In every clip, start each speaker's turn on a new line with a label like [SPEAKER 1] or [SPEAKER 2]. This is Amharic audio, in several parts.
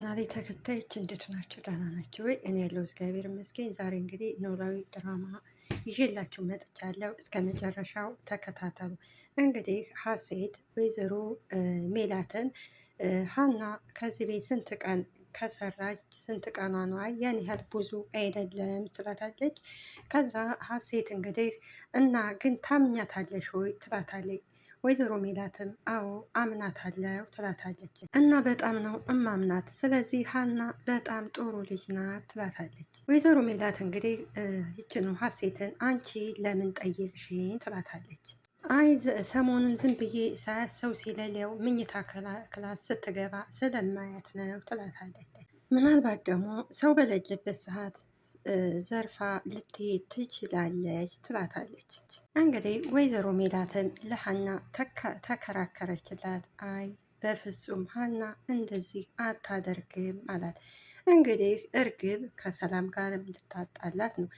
[SPEAKER 1] ቻናሌ ተከታዮች እንዴት ናቸው? ደህና ናቸው ወይ? እኔ ያለው እግዚአብሔር ይመስገን። ዛሬ እንግዲህ ኖላዊ ድራማ ይዤላችሁ መጥቻለሁ። እስከ መጨረሻው ተከታተሉ። እንግዲህ ሀሴት ወይዘሮ ሜላትን ሀና ከዚህ ቤት ስንት ቀን ከሰራች ስንት ቀኗ ነው? ያን ያህል ብዙ አይደለም ትላታለች። ከዛ ሀሴት እንግዲህ እና ግን ታምኛታለሽ ወይ ትላታለች። ወይዘሮ ሜላትም አዎ አምናታለሁ ትላታለች። እና በጣም ነው እማምናት፣ ስለዚህ ሀና በጣም ጥሩ ልጅ ናት ትላታለች። ወይዘሮ ሜላት እንግዲህ ይችኑ ሀሴትን አንቺ ለምን ጠየቅሽኝ ትላታለች። አይ ሰሞኑን ዝም ብዬ ሳያሰው ሲለሌው ምኝታ ክላስ ስትገባ ስለማያት ነው ትላታለች። ምናልባት ደግሞ ሰው በሌለበት ሰዓት ዘርፋ ልትሄድ ትችላለች ትላታለች። እንግዲህ ወይዘሮ ሜላትን ለሀና ተከራከረችላት። አይ በፍጹም ሀና እንደዚህ አታደርግም አላት። እንግዲህ እርግብ ከሰላም ጋር ልታጣላት ነው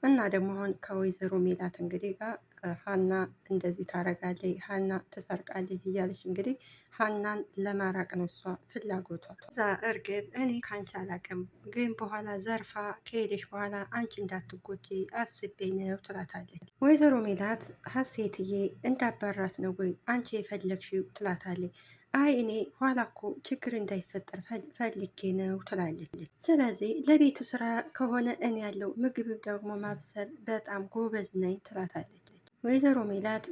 [SPEAKER 1] እና ደግሞ አሁን ከወይዘሮ ሜላት እንግዲህ ጋር ሀና እንደዚህ ታረጋለች፣ ሀና ትሰርቃለች እያለች እንግዲህ ሀናን ለማራቅ ነው እሷ ፍላጎቷ። እዛ እርግብ እኔ ካንቺ አላቅም፣ ግን በኋላ ዘርፋ ከሄደች በኋላ አንቺ እንዳትጎጂ አስቤ ነው ትላታለች። ወይዘሮ ሜላት ሀሴትዬ እንዳባራት ነው ወይ አንቺ የፈለግሽው ትላታለች። አይ እኔ ኋላ እኮ ችግር እንዳይፈጠር ፈልጌ ነው ትላለች። ስለዚህ ለቤቱ ስራ ከሆነ እኔ ያለው ምግብ ደግሞ ማብሰል በጣም ጎበዝ ነኝ ትላታለች። ወይዘሮ ሜላት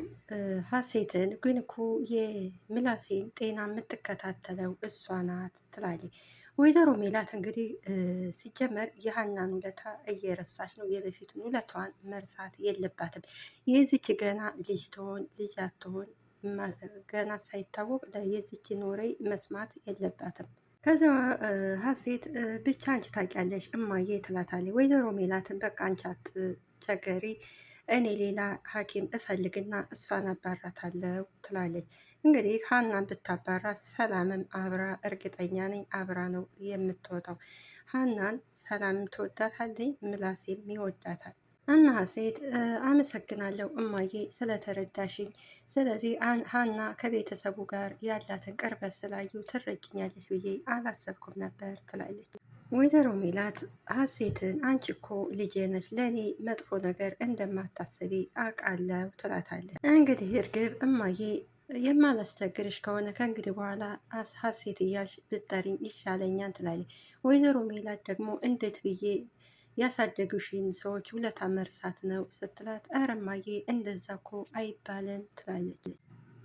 [SPEAKER 1] ሀሴትን ግን እኮ የምላሴን ጤና የምትከታተለው እሷ ናት ትላለች። ወይዘሮ ሜላት እንግዲህ ሲጀመር የሀናን ውለታ እየረሳች ነው። የበፊቱን ውለታዋን መርሳት የለባትም። የዚች ገና ልጅ ትሆን ልጅ አትሆን ገና ሳይታወቅ የዚችን ወሬ መስማት የለባትም። ከዚያ ሀሴት ብቻ አንቺ ታውቂያለሽ እማዬ ትላታለች። ወይዘሮ ሜላትን በቃ አንቺ አትቸገሪ፣ እኔ ሌላ ሐኪም እፈልግና እሷን አባራታለሁ ትላለች። እንግዲህ ሀናን ብታባራት ሰላምም አብራ እርግጠኛ ነኝ አብራ ነው የምትወጣው። ሀናን ሰላምም ትወዳታለች፣ ምላሴም ይወዳታል። እና ሴት አመሰግናለሁ እማዬ ስለተረዳሽኝ። ስለዚህ ሀና ከቤተሰቡ ጋር ያላትን ቅርበት ስላዩ ትረጅኛለች ብዬ አላሰብኩም ነበር ትላለች። ወይዘሮ ሜላት ሀሴትን አንቺ እኮ ልጄ ነች፣ ለእኔ መጥፎ ነገር እንደማታስቢ አውቃለሁ ትላታለች። እንግዲህ እርግብ እማዬ የማላስቸግርሽ ከሆነ ከእንግዲህ በኋላ ሀሴት እያልሽ ብጠሪኝ ይሻለኛል ትላለች። ወይዘሮ ሜላት ደግሞ እንዴት ብዬ ያሳደጉሽን ሰዎች ውለታ መርሳት ነው ስትላት፣ ኧረ እማዬ እንደዛ እኮ አይባልም ትላለች።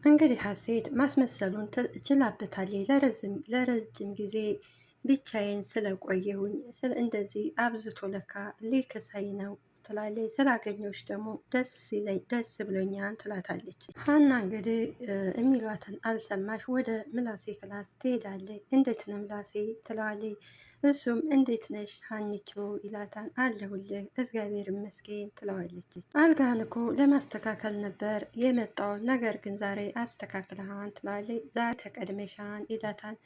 [SPEAKER 1] እንግዲህ ሀሴት ማስመሰሉን ችላበታለች። ለረጅም ጊዜ ብቻዬን ስለቆየሁኝ እንደዚህ አብዝቶ ለካ ሊክሰኝ ነው ትላለች። ስላገኘሁሽ ደግሞ ደስ ብሎኛል ትላታለች። ሀና እንግዲህ የሚሏትን አልሰማሽ ወደ ምላሴ ክላስ ትሄዳለች። እንዴት ነው ምላሴ ትለዋለች። እሱም እንዴት ነሽ ሀኒቾ ይላታል። አለሁልህ እግዚአብሔር ይመስገን ትለዋለች። አልጋህን እኮ ለማስተካከል ነበር የመጣው፣ ነገር ግን ዛሬ አስተካክለሃን ትላለች። ዛሬ ተቀድመሻን ይላታል።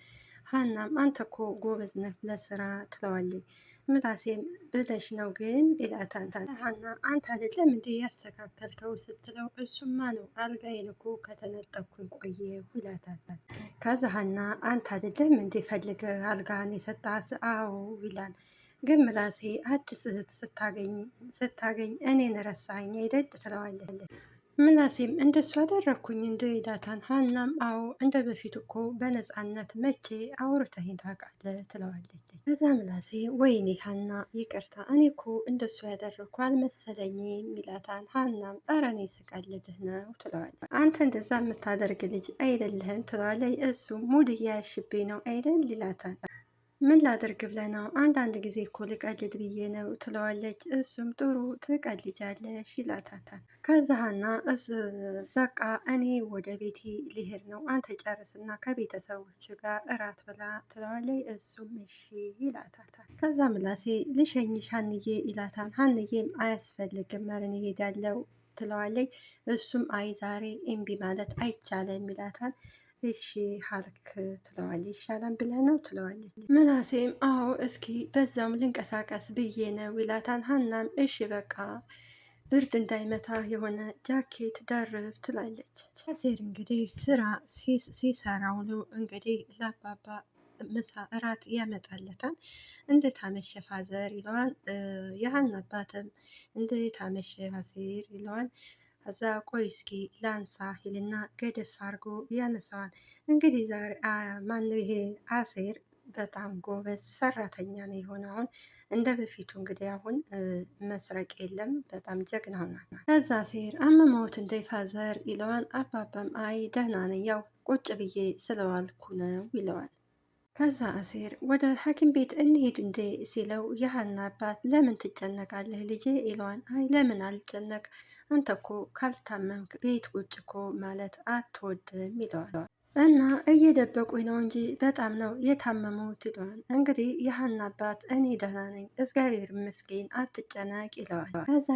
[SPEAKER 1] ሀናም አንተ እኮ ጎበዝ ነህ ለስራ ትለዋለች። ምላሴም ብለሽ ነው ግን ይላታል። ሀና አንተ አይደለም እንዴ ያስተካከልከው ስትለው፣ እሱማ ነው አልጋዬን እኮ ከተነጠኩኝ ቆየሁ ይላታል። ከዛ ሀና አንተ አይደለም እንዴ ፈልገህ አልጋህን የሰጣስ? አዎ ይላል። ግን ምላሴ አዲስ እህት ስታገኝ እኔን ረሳኸኝ አይደል ትለዋለች። ምላሴም እንደሱ አደረግኩኝ እንደ ይላታል። ሀናም አዎ እንደ በፊት እኮ በነፃነት መቼ አውርተኸኝ ታውቃለህ ትለዋለች። ከዛ ምላሴ ወይኔ ሀና ይቅርታ፣ እኔ እኮ እንደሱ ያደረግኩ አልመሰለኝም ይላታል። ሀናም ኧረ እኔ ስቀልድህ ነው ትለዋለች። አንተ እንደዛ የምታደርግ ልጅ አይደለህም ትለዋለች። እሱ ሙድ እያያሽብኝ ነው አይደል ይላታል። ምን ላደርግ ብለህ ነው? አንዳንድ ጊዜ እኮ ልቀልድ ብዬ ነው ትለዋለች። እሱም ጥሩ ትቀልጃለሽ ይላታታል። ከዛ ሀና በቃ እኔ ወደ ቤቴ ሊሄድ ነው፣ አንተ ጨርስና ከቤተሰቦች ጋር እራት ብላ ትለዋለች። እሱም እሺ ይላታታል። ከዛ ምላሴ ልሸኝሽ ሀንዬ ይላታል። ሀንዬም አያስፈልግም መርን ይሄዳለው ትለዋለች። እሱም አይ ዛሬ እምቢ ማለት አይቻልም ይላታል። እሺ ሀልክ ትለዋለች። ይሻላል ብለህ ነው ትለዋለች። ምላሴም አዎ እስኪ በዛም ልንቀሳቀስ ብዬ ነው ይላታል። ሀናም እሺ በቃ ብርድ እንዳይመታ የሆነ ጃኬት ደርብ ትላለች። አሴር እንግዲህ ስራ ሲሰራ ውሎ እንግዲህ ለአባባ ምሳ እራት ያመጣለታል። እንዴት አመሸ ፋዘር ይለዋል። የሀና አባትም እንዴት አመሸ አሴር ይለዋል። ከዛ ቆይ እስኪ ላንሳ ሂልና ገደፍ አድርጎ ያነሳዋል። እንግዲህ ዛሬ ማነው ይሄ አሴር በጣም ጎበዝ ሰራተኛ ነው የሆነው። አሁን እንደ በፊቱ እንግዲህ አሁን መስረቅ የለም። በጣም ጀግና ሆኗል። ከዛ አሴር አመመዎት እንደ ፋዘር ይለዋል። አባባም አይ ደህና ነኝ ያው ቁጭ ብዬ ስለዋልኩ ነው ይለዋል። ከዛ አሴር ወደ ሐኪም ቤት እንሄድ እንዴ ሲለው የሀና አባት ለምን ትጨነቃለህ ልጄ ይለዋል። አይ ለምን አልጨነቅ አንተ እኮ ካልታመምክ ቤት ቁጭ እኮ ማለት አትወድም ይለዋል። እና እየደበቁኝ ነው እንጂ በጣም ነው የታመሙት ይለዋል። እንግዲህ የሀና አባት እኔ ደህና ነኝ እግዚአብሔር ይመስገን አትጨነቅ ይለዋል። ከዛ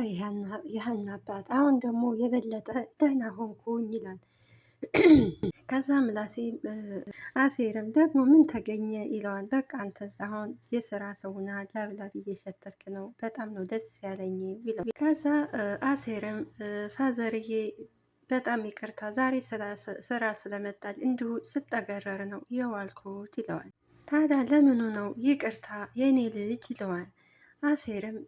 [SPEAKER 1] የሀና አባት አሁን ደግሞ የበለጠ ደህና ሆንኩኝ ይላል። ከዛ ምላሴ አሴርም ደግሞ ምን ተገኘ ይለዋል። በቃ አንተ አሁን የስራ ሰው ሆነሃል ላብላብ እየሸተትክ ነው በጣም ነው ደስ ያለኝ ይለዋል። ከዛ አሴርም ፋዘርዬ በጣም ይቅርታ ዛሬ ስራ ስለመጣል እንዲሁ ስጠገረር ነው የዋልኩት ይለዋል። ታዲያ ለምኑ ነው ይቅርታ የኔ ልጅ ይለዋል። አሴርም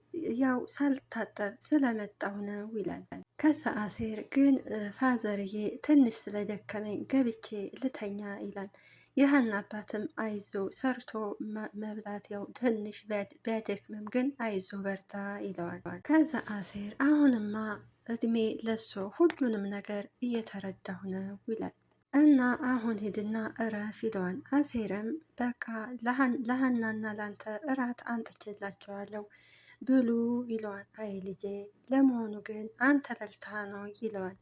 [SPEAKER 1] ያው ሳልታጠብ ስለመጣው ነው ይላል። ከዛ አሴር ግን ፋዘርዬ ትንሽ ስለደከመኝ ገብቼ ልተኛ ይላል። የሀና አባትም አይዞ ሰርቶ መብላት ያው ትንሽ ቢያደክምም ግን አይዞ በርታ ይለዋል። ከዛ አሴር አሁንማ እድሜ ለሶ ሁሉንም ነገር እየተረዳሁ ነው ይላል። እና አሁን ሂድና እረፍ ይለዋል። አሴርም በቃ ለሀናና ላንተ እራት አንጥቼላቸዋለሁ ብሉ ይለዋል። አይ ልጄ ለመሆኑ ግን አንተ በልታ ነው ይለዋል።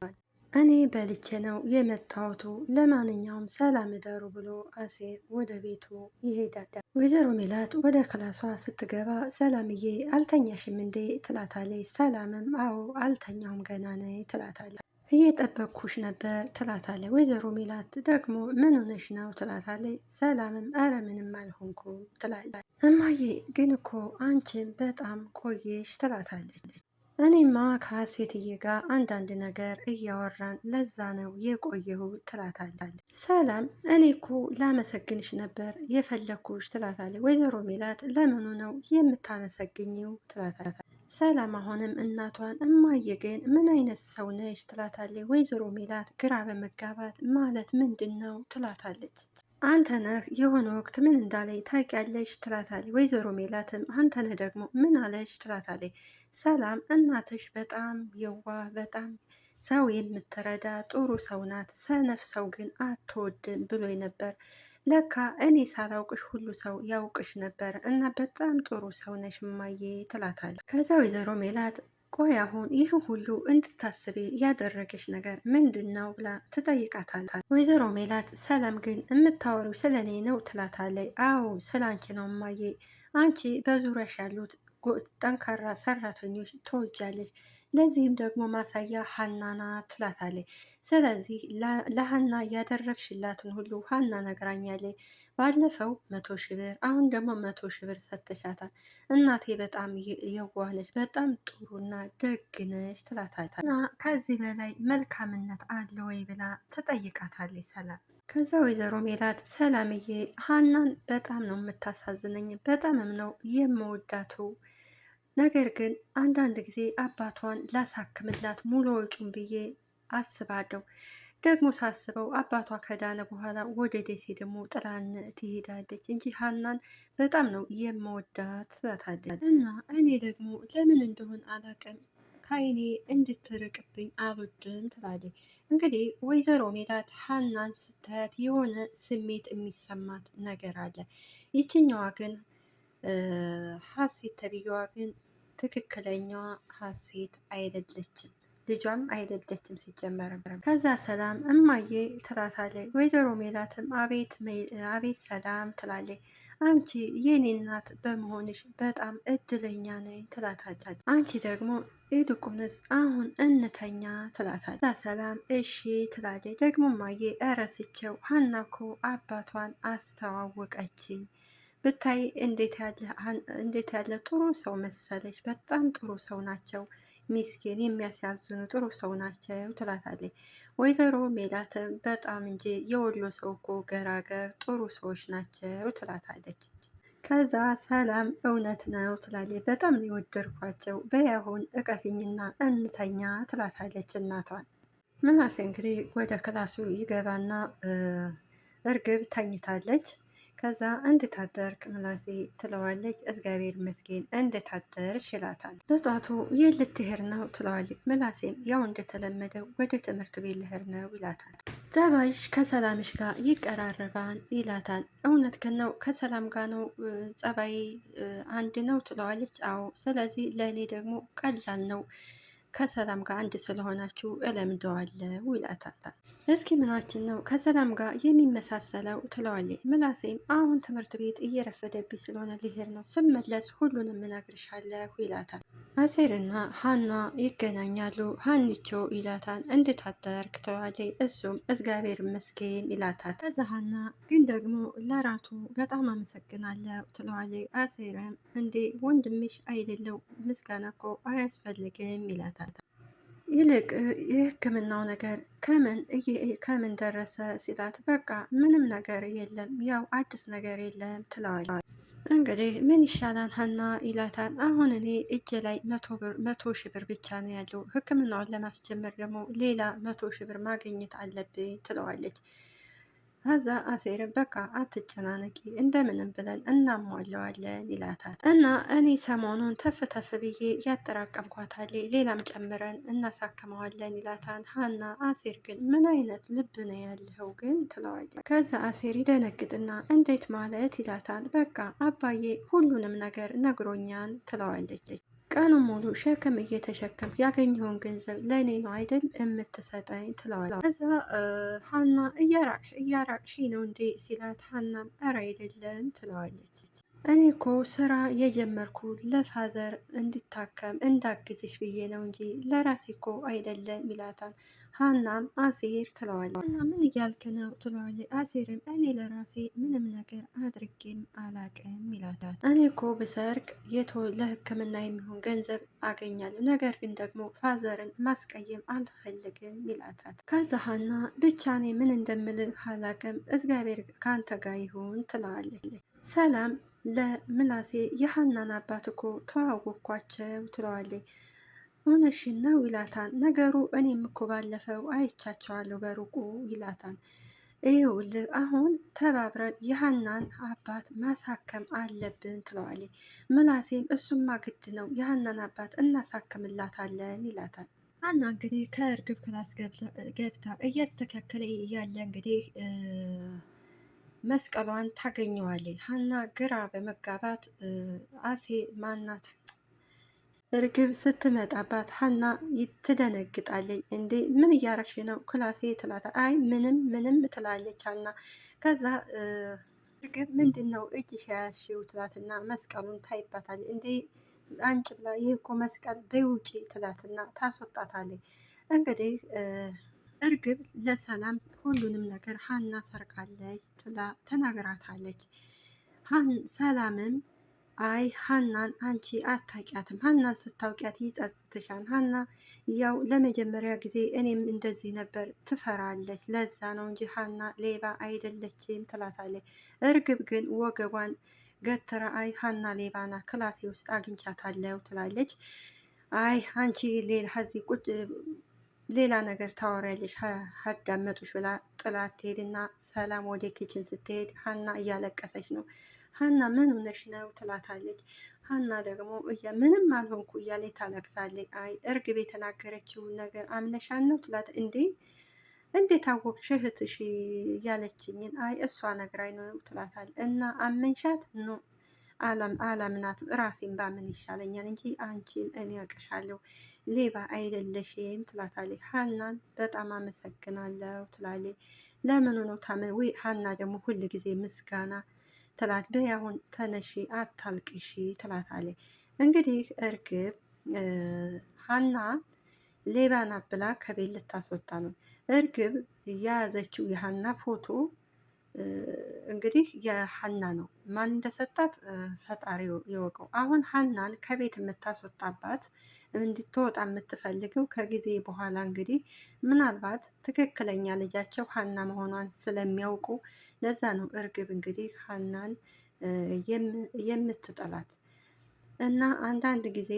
[SPEAKER 1] እኔ በልቼ ነው የመጣሁት ለማንኛውም ሰላም እደሩ ብሎ አሴር ወደ ቤቱ ይሄዳል። ወይዘሮ ሜላት ወደ ክላሷ ስትገባ ሰላምዬ አልተኛሽም እንዴ ትላታለች። ሰላምም አዎ አልተኛውም ገና ነኝ ትላታለች። እየጠበቅኩሽ ነበር ትላታለች። ወይዘሮ ሜላት ደግሞ ምን ሆነሽ ነው ትላታለች። ሰላምም አረ ምንም አልሆንኩም ትላለች። እማዬ ግን እኮ አንቺም በጣም ቆየሽ ትላታለች። እኔማ ከሀሴትዬ ጋር አንዳንድ ነገር እያወራን ለዛ ነው የቆየሁ ትላታለች። ሰላም እኔ እኮ ላመሰግንሽ ነበር የፈለግኩሽ ትላታለች። ወይዘሮ ሜላት ለምኑ ነው የምታመሰግኝው ትላታለች። ሰላም አሁንም እናቷን እማዬ ግን ምን አይነት ሰው ነሽ ትላታለች። ወይዘሮ ሜላት ግራ በመጋባት ማለት ምንድን ነው ትላታለች። አንተ ነህ የሆነ ወቅት ምን እንዳለኝ ታውቂያለሽ ትላታለች። ወይዘሮ ሜላትም አንተ ነህ ደግሞ ምን አለሽ ትላታለች። ሰላም እናትሽ በጣም የዋህ በጣም ሰው የምትረዳ ጥሩ ሰው ናት፣ ሰነፍ ሰው ግን አትወድም ብሎኝ ነበር። ለካ እኔ ሳላውቅሽ ሁሉ ሰው ያውቅሽ ነበር እና በጣም ጥሩ ሰው ነሽ እማዬ ትላታለች። ከዛ ወይዘሮ ሜላት ቆይ አሁን ይህን ሁሉ እንድታስቢ ያደረገሽ ነገር ምንድን ነው ብላ ትጠይቃታለች። ወይዘሮ ሜላት ሰላም ግን የምታወሪው ስለ እኔ ነው ትላታለች። አዎ ስለ አንቺ ነው እማዬ፣ አንቺ በዙሪያሽ ያሉት ጠንካራ ሰራተኞች ትወጃለች፣ ለዚህም ደግሞ ማሳያ ሀና ናት ትላታለች። ስለዚህ ለሀና ያደረግሽላትን ሁሉ ሀና ነግራኛለች። ባለፈው 100,000 ብር አሁን ደግሞ 100,000 ብር ሰጥተሻታል። እናቴ በጣም የዋህነች በጣም ጥሩና ደግነች ትላታለች። እና ከዚህ በላይ መልካምነት አለ ወይ ብላ ትጠይቃታለች ሰላም። ከዛ ወይዘሮ ሜላት ሰላምዬ ሀናን በጣም ነው የምታሳዝነኝ፣ በጣምም ነው የምወዳቱ። ነገር ግን አንዳንድ ጊዜ አባቷን ላሳክምላት ሙሉ ወጪውን ብዬ አስባለሁ። ደግሞ ሳስበው አባቷ ከዳነ በኋላ ወደ ደሴ ደግሞ ጥላን ትሄዳለች እንጂ ሀናን በጣም ነው የምወዳት ትላታለች። እና እኔ ደግሞ ለምን እንደሆን አላውቅም ከአይኔ እንድትርቅብኝ አልወድም ትላለች። እንግዲህ ወይዘሮ ሜላት ሀናን ስታያት የሆነ ስሜት የሚሰማት ነገር አለ። ይችኛዋ ግን ሀሴት ተብዬዋ ግን ትክክለኛዋ ሀሴት አይደለችም፣ ልጇም አይደለችም ሲጀመርም። ከዛ ሰላም እማዬ ትላታለች። ወይዘሮ ሜላትም አቤት ሰላም ትላለች። አንቺ የኔ እናት በመሆንሽ በጣም እድለኛ ነኝ ትላታለች። አንቺ ደግሞ ይልቁንስ አሁን እንተኛ ትላታለች። ከዛ ሰላም እሺ ትላለች። ደግሞ እማዬ እረስቸው ሀና እኮ አባቷን አስተዋወቀችኝ ብታይ እንዴት ያለ ጥሩ ሰው መሰለች፣ በጣም ጥሩ ሰው ናቸው ሚስኪን የሚያሳዝኑ ጥሩ ሰው ናቸው ትላታለች። ወይዘሮ ሜላትም በጣም እንጂ የወሎ ሰው እኮ ገራገር ጥሩ ሰዎች ናቸው ትላታለች። ከዛ ሰላም እውነት ነው ትላለች። በጣም ነው የወደድኳቸው፣ በያሁን እቀፊኝና እንተኛ ትላታለች እናቷን። ምናሴ እንግዲህ ወደ ክላሱ ይገባና እርግብ ተኝታለች። ከዛ እንድታደርክ ምላሴ ትለዋለች። እግዚአብሔር ይመስገን እንድታደርሽ ይላታል። በጧቱ የት ልትሄድ ነው ትለዋለች። ምላሴም ያው እንደተለመደው ወደ ትምህርት ቤት ልሄድ ነው ይላታል። ጸባይሽ ከሰላምሽ ጋር ይቀራረባል ይላታል። እውነት ነው ከሰላም ጋር ነው ጸባይ አንድ ነው ትለዋለች። አዎ ስለዚህ ለእኔ ደግሞ ቀላል ነው ከሰላም ጋር አንድ ስለሆናችሁ እለምደዋለሁ ይላታል። እስኪ ምናችን ነው ከሰላም ጋር የሚመሳሰለው ትለዋለች። ምላሴም አሁን ትምህርት ቤት እየረፈደብኝ ስለሆነ ሊሄድ ነው፣ ስመለስ ሁሉንም እነግርሻለሁ ይላታል። አሴርና ሀና ይገናኛሉ። ሀኒቾ ይላታል። እንዴት አደርክ ትለዋለች። እሱም እግዚአብሔር ይመስገን ይላታል። ከዛ ሀና ግን ደግሞ ለራቱ በጣም አመሰግናለሁ ትለዋለች። አሴርም እንዴ ወንድምሽ አይደለው ምስጋና እኮ አያስፈልግም ይላታል። ይልቅ የሕክምናው ነገር ከምን ደረሰ ሲላት፣ በቃ ምንም ነገር የለም ያው አዲስ ነገር የለም ትለዋለች። እንግዲህ ምን ይሻላል ሀና ይላታል። አሁን እኔ እጄ ላይ 100 ሺህ ብር ብቻ ነው ያለው፣ ሕክምናውን ለማስጀመር ደግሞ ሌላ 100 ሺህ ብር ማግኘት አለብኝ ትለዋለች። ከዛ አሴርም በቃ አትጨናነቂ እንደምንም ብለን እናሟለዋለን ይላታል። እና እኔ ሰሞኑን ተፍ ተፍ ብዬ ያጠራቀምኳታል ሌላም ጨምረን እናሳክመዋለን ይላታል። ሀና አሴር ግን ምን አይነት ልብ ነው ያለው ግን ትለዋለች። ከዛ አሴር ይደነግጥና እንዴት ማለት ይላታል። በቃ አባዬ ሁሉንም ነገር ነግሮኛል ትለዋለች። ቀኑን ሙሉ ሸክም እየተሸከም ያገኘውን ገንዘብ ለእኔ ነው አይደል የምትሰጠኝ ትለዋለች። ከዛ ሀና እያራቅሽ ነው እንዴ ሲላት፣ ሀናም እረ አይደለም ትለዋለች። እኔ እኮ ስራ የጀመርኩ ለፋዘር እንዲታከም እንዳግዝሽ ብዬ ነው እንጂ ለራሴ እኮ አይደለም ይላታል። ሀናም አሴር ትለዋለች። እና ምን እያልክ ነው ትለዋለች። አሴርም እኔ ለራሴ ምንም ነገር አድርጌም አላቅም ይላታል። እኔ እኮ ብሰርቅ ለሕክምና የሚሆን ገንዘብ አገኛለሁ፣ ነገር ግን ደግሞ ፋዘርን ማስቀየም አልፈልግም ይላታል። ከዛ ሀና ብቻ እኔ ምን እንደምልህ አላቅም፣ እግዚአብሔር ከአንተ ጋር ይሁን ትለዋለች። ሰላም ለምላሴ የሀናን አባት እኮ ተዋወቅኳቸው ትለዋለች። እውነትሽን ነው ይላታል። ነገሩ እኔም እኮ ባለፈው አይቻቸዋለሁ በሩቁ ይላታል። ይኸውልህ አሁን ተባብረን የሀናን አባት ማሳከም አለብን ትለዋለች። ምላሴም እሱማ ግድ ነው የሀናን አባት እናሳክምላታለን ይላታል። ሀና እንግዲህ ከእርግብ ክላስ ገብታ እያስተካከለ እያለ እንግዲህ መስቀሏን ታገኘዋለች። ሀና ግራ በመጋባት አሴ ማናት እርግብ ስትመጣባት ሀና ትደነግጣለች። እንዴ ምን እያረግሽ ነው ክላሴ ትላታ። አይ ምንም ትላለች ሀና። ከዛ እርግብ ምንድን ነው እጅሽ ያያሽው ትላትና መስቀሉን ታይባታለች። እንዴ አንጭ ብላ ይህ እኮ መስቀል በውጪ ትላትና ታስወጣታለች። እንግዲህ እርግብ ለሰላም ሁሉንም ነገር ሀና ሰርቃለች ትላ ተናግራታለች። ሰላምም አይ ሀናን አንቺ አታውቂያትም፣ ሀናን ስታውቂያት ይጸጽትሻል። ሀና ያው ለመጀመሪያ ጊዜ እኔም እንደዚህ ነበር ትፈራለች፣ ለዛ ነው እንጂ ሀና ሌባ አይደለችም ትላታለች። እርግብ ግን ወገቧን ገትራ አይ ሀና ሌባ ናት ክላሴ ውስጥ አግኝቻታለሁ ትላለች። አይ አንቺ ሌላ ነገር ታወሪያለሽ አዳመጡሽ ብላ ጥላት ትሄድና ሰላም ወደ ኪችን ስትሄድ ሀና እያለቀሰች ነው። ሀና ምን ሆነሽ ነው ትላታለች። ሀና ደግሞ ምንም አልሆንኩ እያለች ታለቅሳለች። አይ እርግብ የተናገረችውን ነገር አምነሻን ነው ትላት። እንዴት አወቅሽ እህትሽ ያለችኝን? አይ እሷ ነግራኝ ነው ትላታለች። እና አመንሻት? ኖ አላምናትም፣ ራሴን ባምን ይሻለኛል እንጂ አንቺን እኔ አውቅሻለሁ ሌባ አይደለሽም ትላታለች። ሀናን በጣም አመሰግናለሁ ትላለች። ለምኑ ነው ወይ ሀና ደግሞ ሁል ጊዜ ምስጋና ትላት። በያሁን ተነሺ አታልቅሺ ትላታለች። እንግዲህ እርግብ ሀና ሌባ ናት ብላ ከቤት ልታስወጣ ነው። እርግብ የያዘችው የሀና ፎቶ እንግዲህ የሀና ነው። ማን እንደሰጣት ፈጣሪ ይወቀው። አሁን ሀናን ከቤት የምታስወጣባት እንድትወጣ የምትፈልገው ከጊዜ በኋላ እንግዲህ ምናልባት ትክክለኛ ልጃቸው ሀና መሆኗን ስለሚያውቁ ለዛ ነው እርግብ እንግዲህ ሀናን የምትጠላት። እና አንዳንድ ጊዜ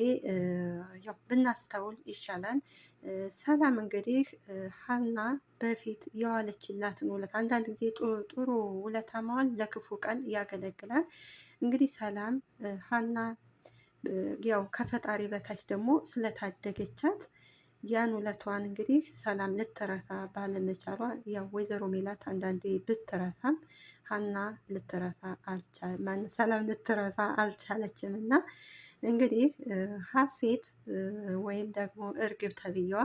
[SPEAKER 1] ያው ብናስተውል ይሻላል። ሰላም እንግዲህ ሀና በፊት የዋለችላትን ውለታ አንዳንድ ጊዜ ጥሩ ውለታ መዋል ለክፉ ቀን ያገለግላል። እንግዲህ ሰላም ሀና ያው ከፈጣሪ በታች ደግሞ ስለታደገቻት ያን ውለቷን እንግዲህ ሰላም ልትረሳ ባለመቻሏ ያው ወይዘሮ ሜላት አንዳንዴ ብትረሳም ሀና ሰላም ልትረሳ አልቻለችም። እና እንግዲህ ሀሴት ወይም ደግሞ እርግብ ተብዬዋ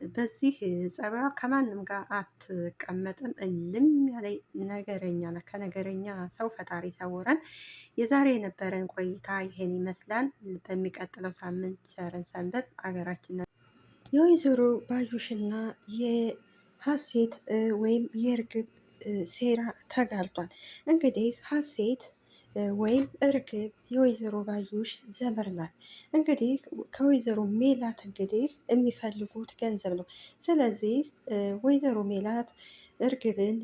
[SPEAKER 1] በዚህ ጸባይዋ ከማንም ጋር አትቀመጥም። እልም ያለ ነገረኛ ናት። ከነገረኛ ሰው ፈጣሪ ሰውረን። የዛሬ የነበረን ቆይታ ይሄን ይመስላል። በሚቀጥለው ሳምንት ቸርን ሰንበት። አገራችን የወይዘሮ ባዩሽና የሀሴት ወይም የእርግብ ሴራ ተጋልጧል። እንግዲህ ሀሴት ወይም እርግብ የወይዘሮ ባዩሽ ዘመር ናት። እንግዲህ ከወይዘሮ ሜላት እንግዲህ የሚፈልጉት ገንዘብ ነው። ስለዚህ ወይዘሮ ሜላት እርግብን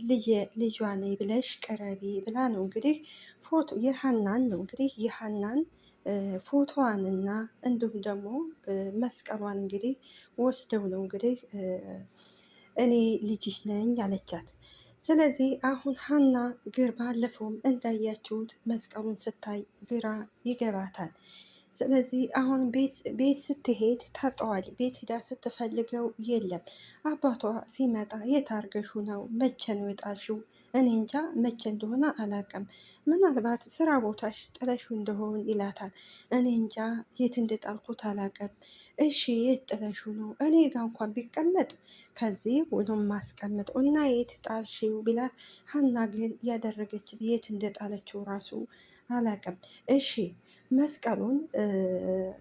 [SPEAKER 1] ልጇ ነይ ብለሽ ቅረቢ ብላ ነው እንግዲህ ፎቶ የሀናን ነው እንግዲህ የሀናን ፎቶዋንና እንዲሁም ደግሞ መስቀሏን እንግዲህ ወስደው ነው እንግዲህ እኔ ልጅሽ ነኝ አለቻት። ስለዚህ አሁን ሀና ባለፈውም እንዳያችሁት መስቀሉን ስታይ ግራ ይገባታል። ስለዚህ አሁን ቤት ስትሄድ ታጠዋል። ቤት ሂዳ ስትፈልገው የለም። አባቷ ሲመጣ የት አርገሹ ነው? መቼ ነው የጣልሽው? እኔ እንጃ መቼ እንደሆነ አላውቅም። ምናልባት ስራ ቦታሽ ጥለሹ እንደሆን ይላታል። እኔ እንጃ የት እንደጣልኩት አላውቅም። እሺ የት ጥለሹ ነው? እኔ ጋ እንኳን ቢቀመጥ ከዚህ ሁሉም ማስቀመጥ እና የት ጣልሽው ቢላት፣ ሀና ግን ያደረገች የት እንደጣለችው ራሱ አላውቅም። እሺ መስቀሉን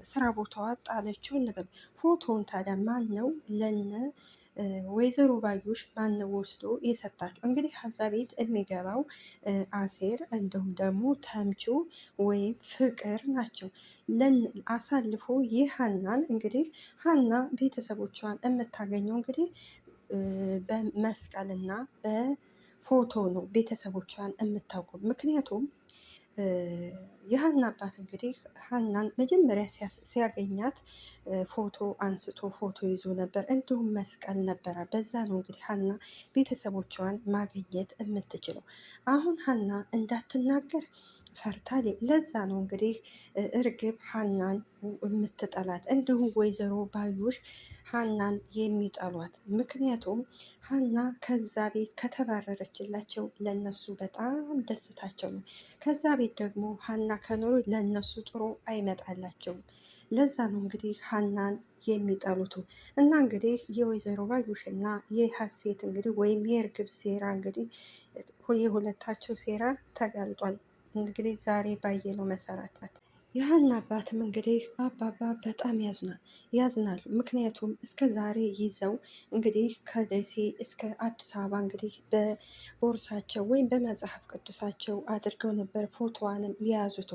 [SPEAKER 1] ስራ ቦታዋ ጣለችው እንበል። ፎቶውን ታዲያ ማን ነው ለነ ወይዘሮ ባዩሽ ማነው ወስዶ የሰጣቸው? እንግዲህ ሀዛ ቤት የሚገባው አሴር እንዲሁም ደግሞ ተምቹ ወይም ፍቅር ናቸው። አሳልፎ ይህ ሀናን እንግዲህ ሀና ቤተሰቦቿን የምታገኘው እንግዲህ በመስቀልና በፎቶ ነው ቤተሰቦቿን የምታውቀው። ምክንያቱም የሀና አባት እንግዲህ ሀናን መጀመሪያ ሲያገኛት ፎቶ አንስቶ ፎቶ ይዞ ነበር፣ እንዲሁም መስቀል ነበረ። በዛ ነው እንግዲህ ሀና ቤተሰቦቿን ማግኘት የምትችለው። አሁን ሀና እንዳትናገር ፈርታል። ለዛ ነው እንግዲህ እርግብ ሀናን የምትጠላት፣ እንዲሁም ወይዘሮ ባዩሽ ሀናን የሚጠሏት። ምክንያቱም ሀና ከዛ ቤት ከተባረረችላቸው ለነሱ በጣም ደስታቸው ነው። ከዛ ቤት ደግሞ ሀና ከኖሩ ለነሱ ጥሩ አይመጣላቸውም። ለዛ ነው እንግዲህ ሀናን የሚጠሉት። እና እንግዲህ የወይዘሮ ባዩሽና የሀሴት እንግዲህ ወይም የእርግብ ሴራ እንግዲህ የሁለታቸው ሴራ ተጋልጧል። እንግዲህ ዛሬ ባየነው መሰረት የሀና አባትም እንግዲህ አባባ በጣም ያዝናሉ። ምክንያቱም እስከ ዛሬ ይዘው እንግዲህ ከደሴ እስከ አዲስ አበባ እንግዲህ በቦርሳቸው ወይም በመጽሐፍ ቅዱሳቸው አድርገው ነበር ፎቶዋንም የያዙት።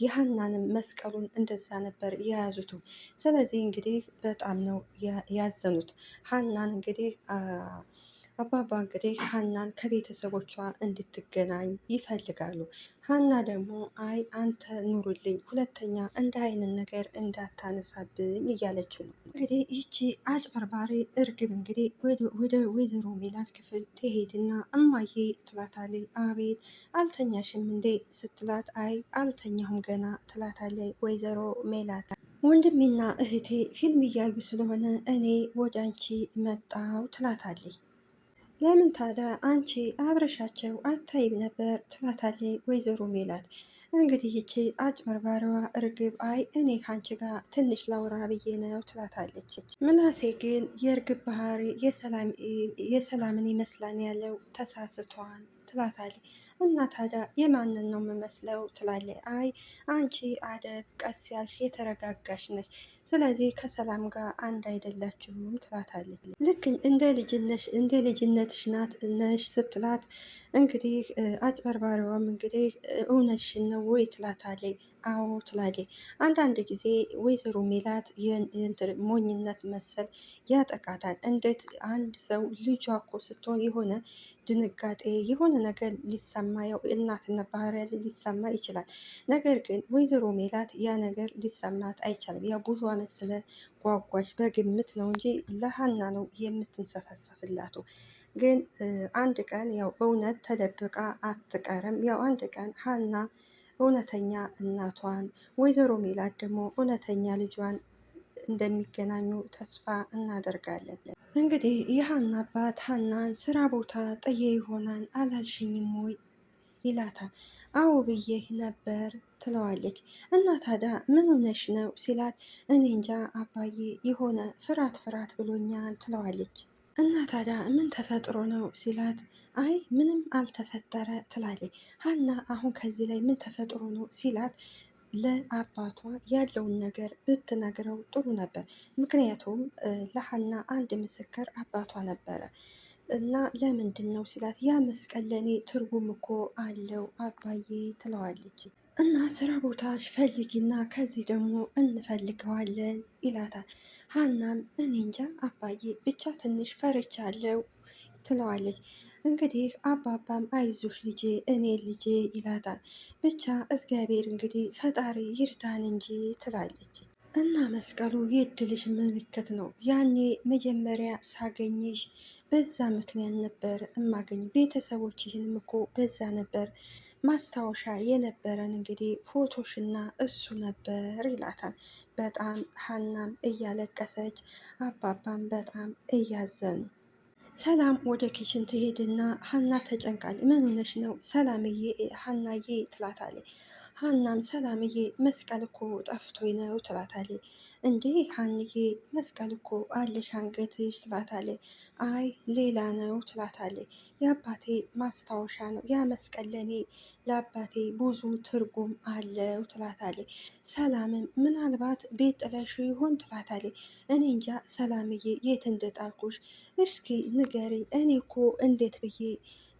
[SPEAKER 1] የሀናንም መስቀሉን እንደዛ ነበር የያዙት። ስለዚህ እንግዲህ በጣም ነው ያዘኑት። ሀናን እንግዲህ አባባ እንግዲህ ሀናን ከቤተሰቦቿ እንድትገናኝ ይፈልጋሉ። ሀና ደግሞ አይ አንተ ኑሩልኝ፣ ሁለተኛ እንደ አይነት ነገር እንዳታነሳብኝ እያለችው ነው። እንግዲህ ይቺ አጭበርባሪ እርግብ እንግዲህ ወደ ወይዘሮ ሜላት ክፍል ትሄድና እማዬ ትላታለች። አቤት አልተኛሽም እንዴ ስትላት፣ አይ አልተኛሁም ገና ትላታለች ወይዘሮ ሜላት። ወንድሜና እህቴ ፊልም እያዩ ስለሆነ እኔ ወደ አንቺ መጣው ትላታለች። ለምን ታዲያ አንቺ አብረሻቸው አታይም ነበር ትላታለች ወይዘሮ ሜላት። እንግዲህ ይቺ አጭበርባሪዋ እርግብ አይ እኔ ከአንቺ ጋር ትንሽ ላውራ ብዬ ነው ትላታለች። ምናሴ ግን የእርግብ ባህሪ የሰላምን ይመስላል ያለው ተሳስቷን ትላታለች። እና ታዲያ የማንን ነው የምመስለው ትላለች። አይ አንቺ አደብ ቀስ ያልሽ የተረጋጋሽ ነች፣ ስለዚህ ከሰላም ጋር አንድ አይደላችሁም ትላታለች። ልክ እንደ ልጅነትሽ ናት ነሽ ስትላት እንግዲህ አጭበርባሪዋም እንግዲህ እውነትሽን ነው ወይ ትላታለች። አዎ ትላለች። አንዳንድ ጊዜ ወይዘሮ ሜላት ሞኝነት መሰል ያጠቃታል። እንዴት አንድ ሰው ልጇ እኮ ስትሆን የሆነ ድንጋጤ የሆነ ነገር ሊሰማ ያው እናትነት ባህሪያ ሊሰማ ይችላል። ነገር ግን ወይዘሮ ሜላት ያ ነገር ሊሰማት አይቻልም። ያው ብዙ አመት ስለ ጓጓች በግምት ነው እንጂ ለሀና ነው የምትንሰፈሰፍላቱ። ግን አንድ ቀን ያው እውነት ተደብቃ አትቀርም። ያው አንድ ቀን ሀና እውነተኛ እናቷን ወይዘሮ ሜላት ደግሞ እውነተኛ ልጇን እንደሚገናኙ ተስፋ እናደርጋለን። እንግዲህ የሀና አባት ሀናን ስራ ቦታ ጥዬ ይሆናል አላልሽኝም ወይ ይላታል። አዎ ብዬህ ነበር ትለዋለች። እና ታዲያ ምን ሆነሽ ነው ሲላት እኔ እንጃ አባዬ የሆነ ፍርሃት ፍርሃት ብሎኛል ትለዋለች። እና ታዲያ ምን ተፈጥሮ ነው ሲላት አይ ምንም አልተፈጠረ ትላለች። ሀና አሁን ከዚህ ላይ ምን ተፈጥሮ ነው ሲላት ለአባቷ ያለውን ነገር ብትነግረው ጥሩ ነበር። ምክንያቱም ለሀና አንድ ምስክር አባቷ ነበረ እና ለምንድን ነው ሲላት ያ መስቀል ለእኔ ትርጉም እኮ አለው አባዬ ትለዋለች። እና ስራ ቦታ ፈልጊና ከዚህ ደግሞ እንፈልገዋለን ይላታል። ሀናም እኔ እንጃ አባዬ ብቻ ትንሽ ፈርቻለሁ ትለዋለች። እንግዲህ አባባም አይዞሽ ልጄ እኔ ልጄ ይላታል። ብቻ እግዚአብሔር እንግዲህ ፈጣሪ ይርዳን እንጂ ትላለች። እና መስቀሉ የእድልሽ ምልክት ነው። ያኔ መጀመሪያ ሳገኝሽ በዛ ምክንያት ነበር እማገኝ ቤተሰቦችሽንም እኮ በዛ ነበር ማስታወሻ የነበረን እንግዲህ ፎቶሽና እሱ ነበር ይላታል። በጣም ሀናም እያለቀሰች አባባም በጣም እያዘኑ ሰላም ወደ ኪችን ትሄድና ሀና ተጨንቃል። ምን ሆነሽ ነው ሰላምዬ ሀናዬ ትላታለች። ሀናም ሰላምዬ መስቀል እኮ ጠፍቶኝ ነው ትላታለች። እንዴ ሀንዬ መስቀል እኮ አለሽ አንገትሽ ትላታለች። አይ ሌላ ነው ትላታለች። የአባቴ ማስታወሻ ነው ያ መስቀል ለኔ ለአባቴ ብዙ ትርጉም አለው ትላታለች። ሰላምም ምናልባት ቤት ጥለሽ ይሆን ትላታለች። እኔ እንጃ ሰላምዬ የት እንደጣልኩሽ እስኪ ንገሪኝ። እኔ እኮ እንዴት ብዬ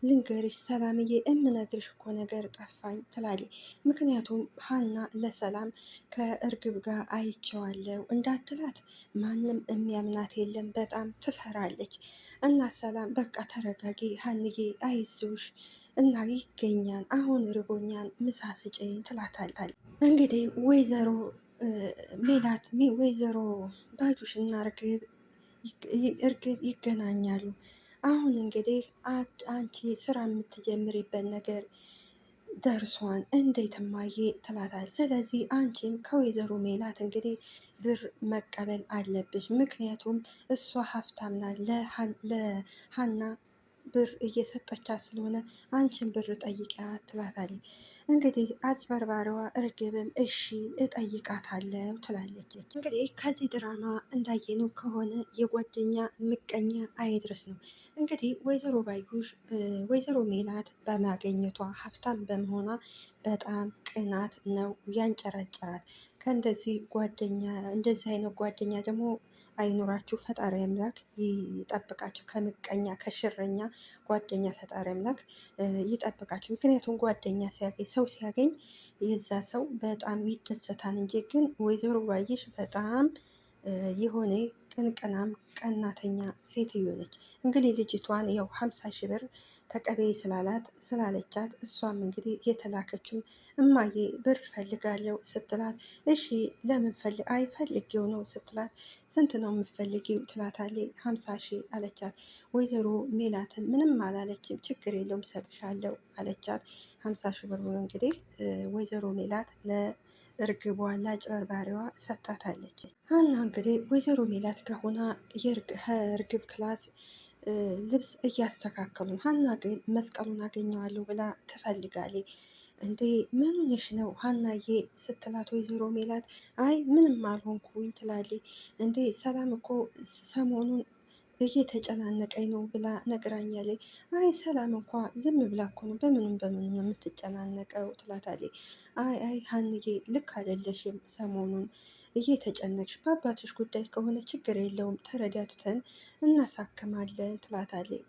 [SPEAKER 1] ልንገርሽ ሰላምዬ እምነግርሽ እኮ ነገር ጠፋኝ ትላለች። ምክንያቱም ሀና ለሰላም ከእርግብ ጋር አይቼዋለሁ እንዳትላት ማንም የሚያምናት የለም፣ በጣም ትፈራለች። እና ሰላም በቃ ተረጋጊ ሀንዬ አይዞሽ እና ይገኛል አሁን ርቦኛል ምሳ ስጪኝ ትላታለች። እንግዲህ ወይዘሮ ሜላት ወይዘሮ ባዩሽ እና እርግብ ይገናኛሉ። አሁን እንግዲህ አንቺ ስራ የምትጀምሪበት ነገር ደርሷን እንዴት እማዬ ትላታል። ስለዚህ አንቺም ከወይዘሮ ሜላት እንግዲህ ብር መቀበል አለብሽ፣ ምክንያቱም እሷ ሀብታም ናት ለሀና ብር እየሰጠቻት ስለሆነ አንቺን ብር ጠይቂያት ትላታለች። እንግዲህ አጭበርባሪዋ እርግብም እሺ እጠይቃታለሁ ትላለች። እንግዲህ ከዚህ ድራማ እንዳየነው ከሆነ የጓደኛ ምቀኛ አይድረስ ነው። እንግዲህ ወይዘሮ ባዩሽ ወይዘሮ ሜላት በማገኘቷ ሀብታም በመሆኗ በጣም ቅናት ነው ያንጨረጨራል። ከእንደዚህ ጓደኛ እንደዚህ አይነት ጓደኛ ደግሞ አይኑራችሁ፣ ፈጣሪ አምላክ ይጠብቃችሁ። ከምቀኛ ከሽረኛ ጓደኛ ፈጣሪ አምላክ ይጠብቃችሁ። ምክንያቱም ጓደኛ ሲያገኝ ሰው ሲያገኝ የዛ ሰው በጣም ይደሰታል እንጂ ግን ወይዘሮ ባዩሽ በጣም የሆነ ቅንቅናም ቀናተኛ ሴትዮ ነች። እንግዲህ ልጅቷን ያው 50 ሺህ ብር ተቀበይ ስላለቻት እሷም እንግዲህ የተላከችው እማዬ ብር ፈልጋለሁ ስትላት እሺ ለምን ፈልጌው ነው ስትላት ስንት ነው የምፈልጊው ትላታለች። 50 ሺህ አለቻት። ወይዘሮ ሜላትን ምንም አላለችም። ችግር የለውም ሰጥሻለሁ አለቻት። 50 ሺህ ብሩን እንግዲህ ወይዘሮ ሜላት እርግቧ ለአጭበርባሪዋ ሰጣታለች። ሀና እንግዲህ ወይዘሮ ሜላት ከሆና የእርግብ ክላስ ልብስ እያስተካከሉ፣ ሀና ግን መስቀሉን አገኘዋለሁ ብላ ትፈልጋለች። እንዴ ምን ሆነሽ ነው ሀናዬ ስትላት ወይዘሮ ሜላት አይ ምንም አልሆንኩኝ ትላለች። እንዴ ሰላም እኮ ሰሞኑን እየተጨናነቀኝ ነው ብላ ነግራኛለች። አይ ሰላም እንኳ ዝም ብላ እኮ ነው በምንም የምትጨናነቀው ትላታለች። አይ ሀንዬ ልክ አይደለሽም፣ ሰሞኑን እየተጨነቅሽ በአባትሽ ጉዳይ ከሆነ ችግር የለውም ተረዳድተን እናሳክማለን ትላታለች።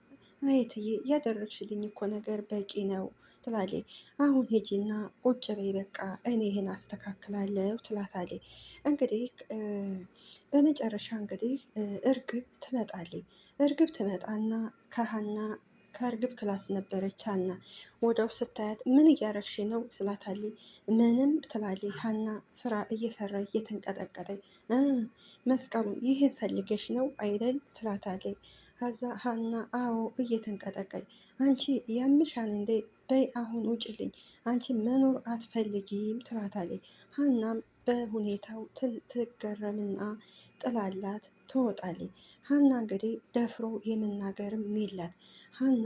[SPEAKER 1] አየትዬ ያደረግሽልኝ እኮ ነገር በቂ ነው ትላለች። አሁን ሂጂና ቁጭ በይ በቃ እኔ ይህን አስተካክላለሁ ትላታለች። እንግዲህ በመጨረሻ እንግዲህ እርግብ ትመጣለች። እርግብ ትመጣና ከእርግብ ክላስ ነበረች ሀና። ወደው ስታያት ምን እያረግሽ ነው ትላታለች። ምንም ትላለች ሀና እየፈራ እየተንቀጠቀጠች መስቀሉ ይህን ፈልገሽ ነው አይደል ትላታለች። ከዛ ሀና አዎ እየተንቀጠቀች አንቺ ያምሻን እንዴ በይ አሁን ውጭልኝ አንቺ መኖር አትፈልጊም ትላታለች። ሀናም በሁኔታው ትገረምና ጥላላት ትወጣለች። ሀና እንግዲህ ደፍሮ የመናገርም የላት። ሀና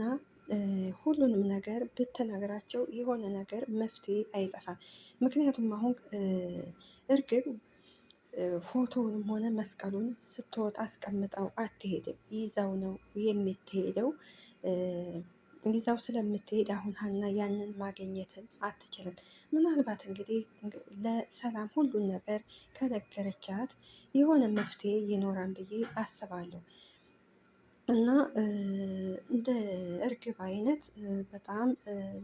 [SPEAKER 1] ሁሉንም ነገር ብትነግራቸው የሆነ ነገር መፍትሄ አይጠፋም። ምክንያቱም አሁን እርግብ ፎቶውንም ሆነ መስቀሉን ስትወጣ አስቀምጠው አትሄድም፣ ይዛው ነው የምትሄደው። ይዛው ስለምትሄድ አሁን ሀና ያንን ማግኘትን አትችልም። ምናልባት እንግዲህ ለሰላም ሁሉን ነገር ከነገረቻት የሆነ መፍትሄ ይኖራል ብዬ አስባለሁ። እና እንደ እርግብ አይነት በጣም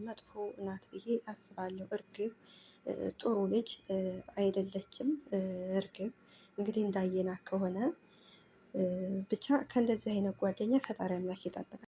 [SPEAKER 1] መጥፎ ናት ብዬ አስባለሁ። እርግብ ጥሩ ልጅ አይደለችም። እርግብ እንግዲህ እንዳየናት ከሆነ ብቻ ከእንደዚህ አይነት ጓደኛ ፈጣሪ አምላክ ይጠብቃል።